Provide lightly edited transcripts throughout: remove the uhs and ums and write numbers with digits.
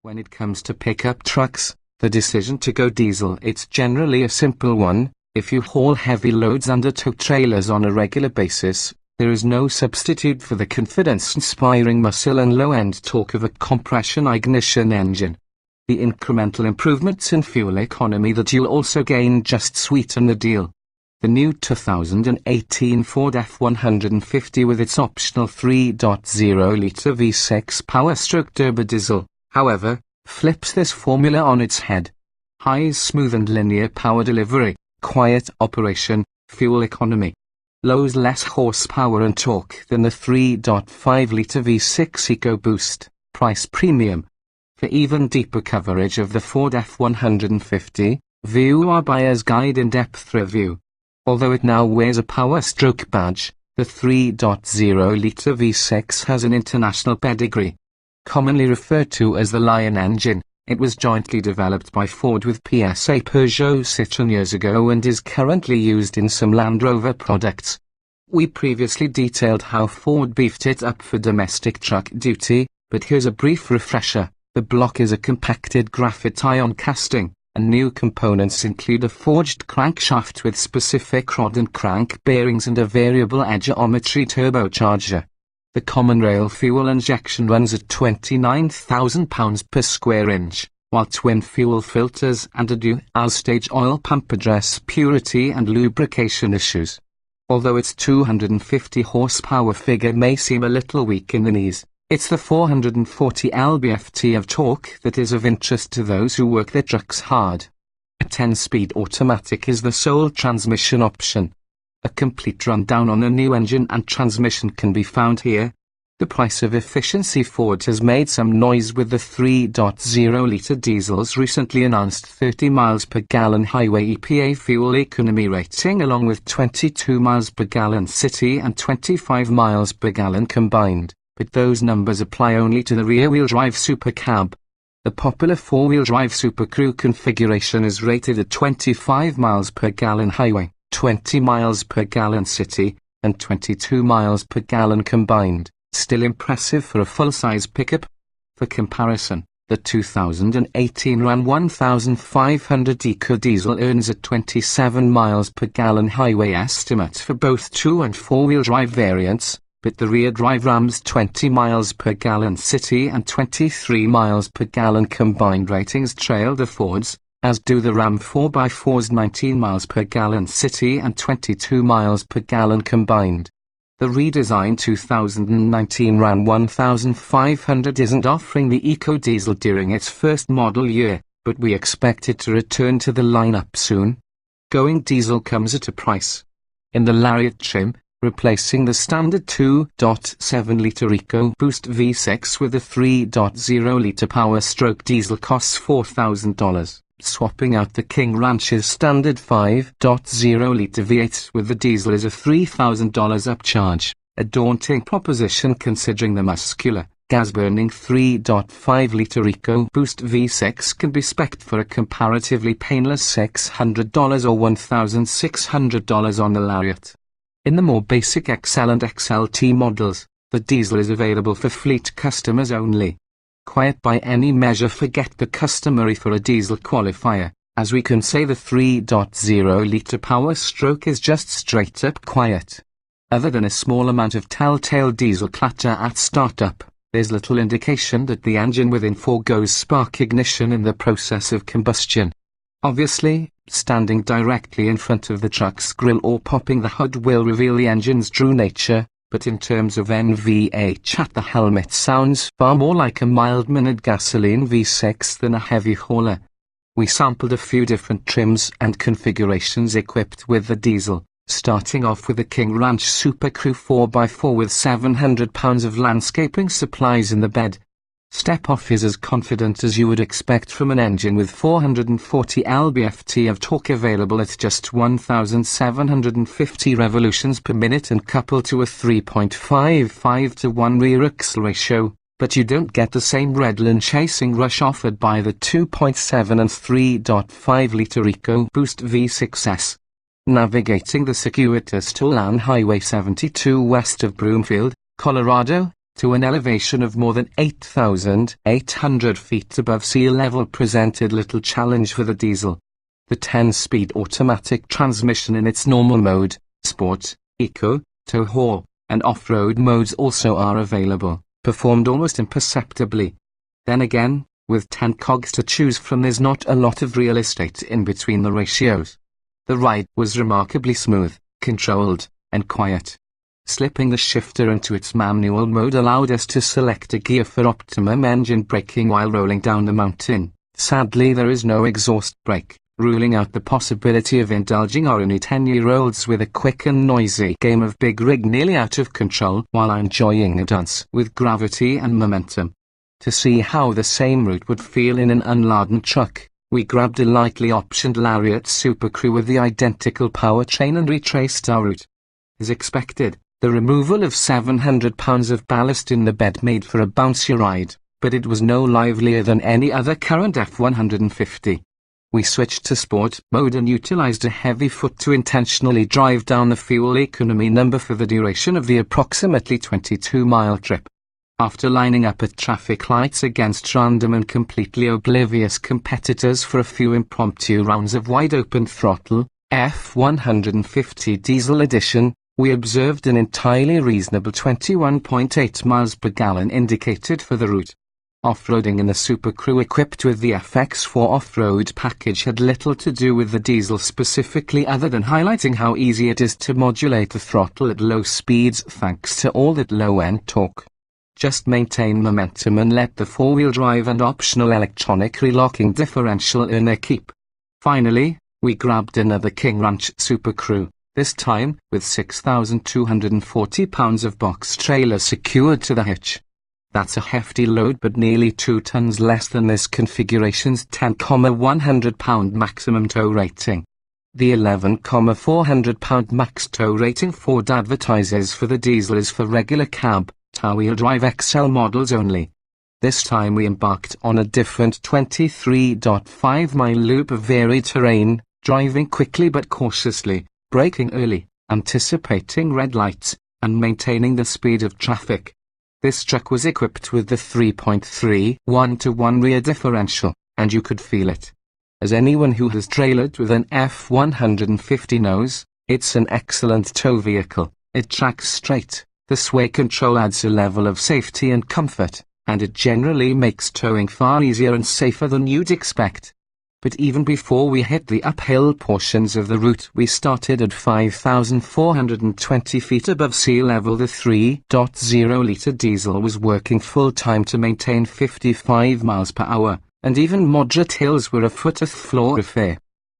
When it comes to pickup trucks, the decision to go diesel, it's generally a simple one. If you haul heavy loads under tow trailers on a regular basis, there is no substitute for the confidence-inspiring muscle and low-end torque of a compression-ignition engine. The incremental improvements in fuel economy that you'll also gain just sweeten the deal. The new 2018 Ford F-150 with its optional 3.0-litre V6 power-stroke turbo diesel, however, flips this formula on its head. High smooth and linear power delivery, quiet operation, fuel economy. Low's less horsepower and torque than the 3.5-litre V6 EcoBoost, price premium. For even deeper coverage of the Ford F-150, view our buyer's guide in-depth review. Although it now wears a power stroke badge, the 3.0-litre V6 has an international pedigree. Commonly referred to as the Lion engine, it was jointly developed by Ford with PSA Peugeot Citroën years ago and is currently used in some Land Rover products. We previously detailed how Ford beefed it up for domestic truck duty, but here's a brief refresher. The block is a compacted graphite ion casting, and new components include a forged crankshaft with specific rod and crank bearings and a variable edge geometry turbocharger. The common rail fuel injection runs at 29,000 pounds per square inch, while twin fuel filters and a dual-stage oil pump address purity and lubrication issues. Although its 250 horsepower figure may seem a little weak in the knees, it's the 440 lb-ft of torque that is of interest to those who work their trucks hard. A 10-speed automatic is the sole transmission option. A complete rundown on the new engine and transmission can be found here. The price of efficiency. Ford has made some noise with the 3.0-litre diesel's recently announced 30 miles per gallon highway EPA fuel economy rating along with 22 miles per gallon city and 25 miles per gallon combined. But those numbers apply only to the rear-wheel drive Super Cab. The popular four-wheel drive Super Crew configuration is rated at 25 miles per gallon highway, 20 miles per gallon city, and 22 miles per gallon combined. Still impressive for a full-size pickup. For comparison, the 2018 Ram 1500 EcoDiesel earns at 27 miles per gallon highway estimates for both two- and four-wheel drive variants, but the rear-drive Ram's 20 miles per gallon city and 23 miles per gallon combined ratings trail the Ford's, as do the Ram 4x4's 19 miles per gallon city and 22 miles per gallon combined. The redesigned 2019 Ram 1500 isn't offering the EcoDiesel during its first model year, but we expect it to return to the lineup soon. Going diesel comes at a price. In the Lariat trim, replacing the standard 2.7-litre EcoBoost V6 with a 3.0-litre power-stroke diesel costs $4,000. Swapping out the King Ranch's standard 5.0-litre V8 with the diesel is a $3,000 upcharge, a daunting proposition considering the muscular, gas-burning 3.5-litre EcoBoost V6 can be spec'd for a comparatively painless $600 or $1,600 on the Lariat. In the more basic XL and XLT models, the diesel is available for fleet customers only. Quiet by any measure. Forget the customary for a diesel qualifier, as we can say the 3.0-litre power stroke is just straight up quiet. Other than a small amount of telltale diesel clatter at startup, there's little indication that the engine within forgoes spark ignition in the process of combustion. Obviously, standing directly in front of the truck's grille or popping the hood will reveal the engine's true nature, but in terms of NVH at the helm it sounds far more like a mild-mannered gasoline V6 than a heavy hauler. We sampled a few different trims and configurations equipped with the diesel, starting off with the King Ranch Super Crew 4x4 with 700 pounds of landscaping supplies in the bed. Step off is as confident as you would expect from an engine with 440 lb-ft of torque available at just 1,750 revolutions per minute and coupled to a 3.55-to-1 rear axle ratio, but you don't get the same Redland chasing rush offered by the 2.7 and 3.5-litre EcoBoost V6s. Navigating the circuitous Tolan Highway 72 west of Broomfield, Colorado, to an elevation of more than 8,800 feet above sea level presented little challenge for the diesel. The 10-speed automatic transmission in its normal mode, sport, eco, tow haul, and off-road modes also are available, performed almost imperceptibly. Then again, with 10 cogs to choose from, there's not a lot of real estate in between the ratios. The ride was remarkably smooth, controlled, and quiet. Slipping the shifter into its manual mode allowed us to select a gear for optimum engine braking while rolling down the mountain. Sadly, there is no exhaust brake, ruling out the possibility of indulging our only 10-year-olds with a quick and noisy game of big rig nearly out of control while enjoying a dance with gravity and momentum. To see how the same route would feel in an unladen truck, we grabbed a lightly optioned Lariat Super Crew with the identical powertrain and retraced our route. As expected, the removal of 700 pounds of ballast in the bed made for a bouncy ride, but it was no livelier than any other current F-150. We switched to sport mode and utilized a heavy foot to intentionally drive down the fuel economy number for the duration of the approximately 22-mile trip. After lining up at traffic lights against random and completely oblivious competitors for a few impromptu rounds of wide-open throttle, F-150 Diesel Edition, we observed an entirely reasonable 21.8 miles per gallon indicated for the route. Off-roading in the Super Crew equipped with the FX4 off-road package had little to do with the diesel specifically, other than highlighting how easy it is to modulate the throttle at low speeds thanks to all that low-end torque. Just maintain momentum and let the four-wheel drive and optional electronic relocking differential in their keep. Finally, we grabbed another King Ranch Super Crew, this time with 6,240 pounds of box trailer secured to the hitch. That's a hefty load, but nearly 2 tons less than this configuration's 10,100 pound maximum tow rating. The 11,400 pound max tow rating Ford advertises for the diesel is for regular cab, two-wheel drive XL models only. This time we embarked on a different 23.5-mile loop of varied terrain, driving quickly but cautiously, braking early, anticipating red lights, and maintaining the speed of traffic. This truck was equipped with the 3.3 1-to-1 rear differential, and you could feel it. As anyone who has trailered with an F-150 knows, it's an excellent tow vehicle. It tracks straight, the sway control adds a level of safety and comfort, and it generally makes towing far easier and safer than you'd expect. But even before we hit the uphill portions of the route, we started at 5,420 feet above sea level. The 3.0-litre diesel was working full-time to maintain 55 miles per hour, and even moderate hills were a foot-of floor affair.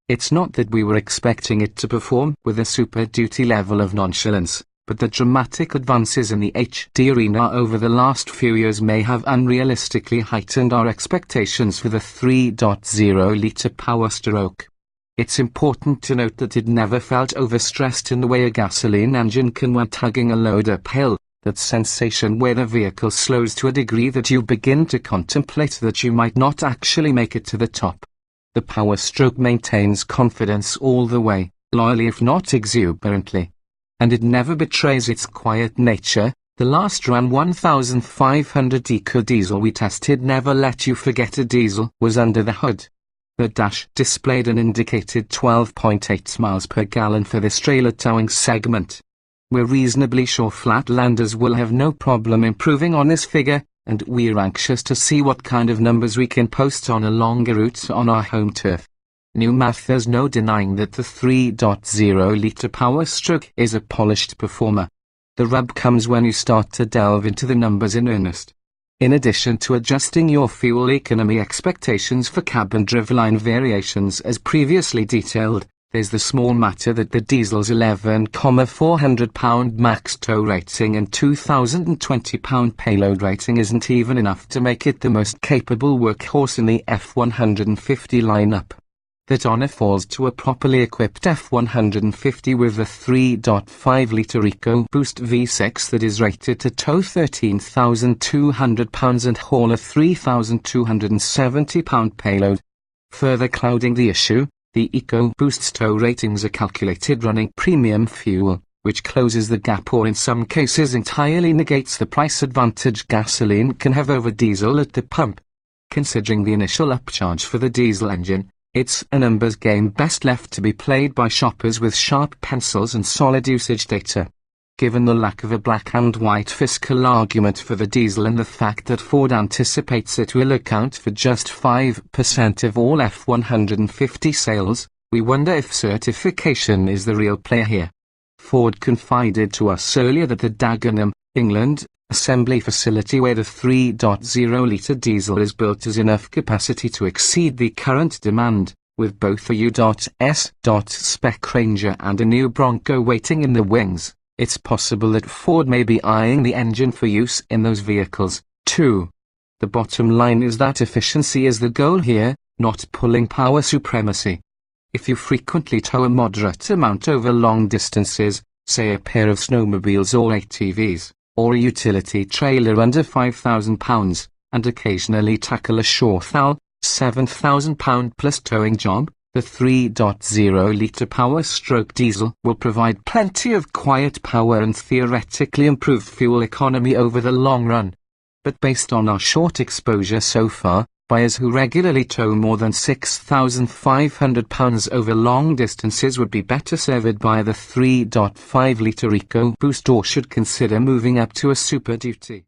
It's not that we were expecting it to perform with a Super Duty level of nonchalance, but the dramatic advances in the HD arena over the last few years may have unrealistically heightened our expectations for the 3.0-litre power stroke. It's important to note that it never felt overstressed in the way a gasoline engine can when tugging a load uphill, that sensation where the vehicle slows to a degree that you begin to contemplate that you might not actually make it to the top. The power stroke maintains confidence all the way, loyally if not exuberantly. And it never betrays its quiet nature. The last run 1500 Eco diesel we tested never let you forget a diesel was under the hood. The dash displayed an indicated 12.8 miles per gallon for this trailer towing segment. We're reasonably sure flatlanders will have no problem improving on this figure, and we're anxious to see what kind of numbers we can post on a longer route on our home turf. New math, there's no denying that the 3.0-litre power stroke is a polished performer. The rub comes when you start to delve into the numbers in earnest. In addition to adjusting your fuel economy expectations for cab and driveline variations as previously detailed, there's the small matter that the diesel's 11,400 pound max tow rating and 2,020 pound payload rating isn't even enough to make it the most capable workhorse in the F-150 lineup. That honor falls to a properly equipped F-150 with a 3.5-litre EcoBoost V6 that is rated to tow 13,200 pounds and haul a 3,270 pound payload. Further clouding the issue, the EcoBoost's tow ratings are calculated running premium fuel, which closes the gap or in some cases entirely negates the price advantage gasoline can have over diesel at the pump. Considering the initial upcharge for the diesel engine, it's a numbers game best left to be played by shoppers with sharp pencils and solid usage data. Given the lack of a black and white fiscal argument for the diesel and the fact that Ford anticipates it will account for just 5% of all F-150 sales, we wonder if certification is the real player here. Ford confided to us earlier that the Dagenham, England, assembly facility where the 3.0-litre diesel is built has enough capacity to exceed the current demand, with both a U.S. spec Ranger and a new Bronco waiting in the wings. It's possible that Ford may be eyeing the engine for use in those vehicles, too. The bottom line is that efficiency is the goal here, not pulling power supremacy. If you frequently tow a moderate amount over long distances, say a pair of snowmobiles or ATVs, or a utility trailer under £5,000, and occasionally tackle a shore-foul, £7,000 plus towing job, the 3.0-litre power-stroke diesel will provide plenty of quiet power and theoretically improved fuel economy over the long run. But based on our short exposure so far, buyers who regularly tow more than £6,500 over long distances would be better served by the 3.5-litre EcoBoost or should consider moving up to a Super Duty.